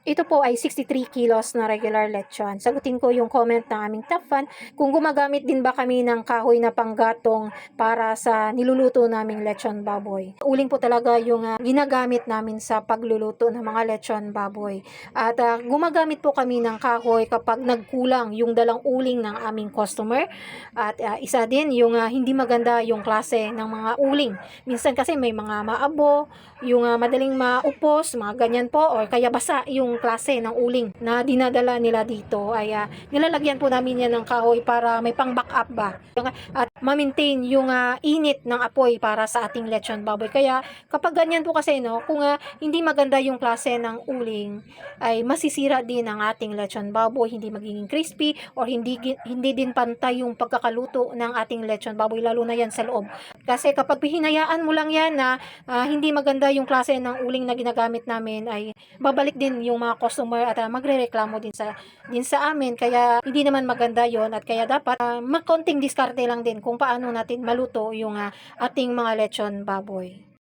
Ito po ay 63 kilos na regular lechon. Sagutin ko yung comment ng aming top fan kung gumagamit din ba kami ng kahoy na panggatong para sa niluluto naming lechon baboy. Uling po talaga yung ginagamit namin sa pagluluto ng mga lechon baboy. At gumagamit po kami ng kahoy kapag nagkulang yung dalang uling ng aming customer. At isa din yung hindi maganda yung klase ng mga uling. Minsan kasi may mga maabo, yung madaling maupos, mga ganyan po, or kaya basa yung klase ng uling na dinadala nila dito ay nilalagyan po namin yan ng kahoy para may pang backup ba at ma-maintain yung init ng apoy para sa ating lechon baboy. Kaya kapag ganyan po kasi no, kung hindi maganda yung klase ng uling ay masisira din ang ating lechon baboy, hindi magiging crispy or hindi din pantay yung pagkakaluto ng ating lechon baboy, lalo na yan sa loob. Kasi kapag hinayaan mo lang yan na hindi maganda yung klase ng uling na ginagamit namin ay babalik din yung mga customer at magrereklamo din sa amin. Kaya hindi naman maganda yon at kaya dapat magkonting diskarte lang din kung paano natin maluto yung ating mga lechon baboy.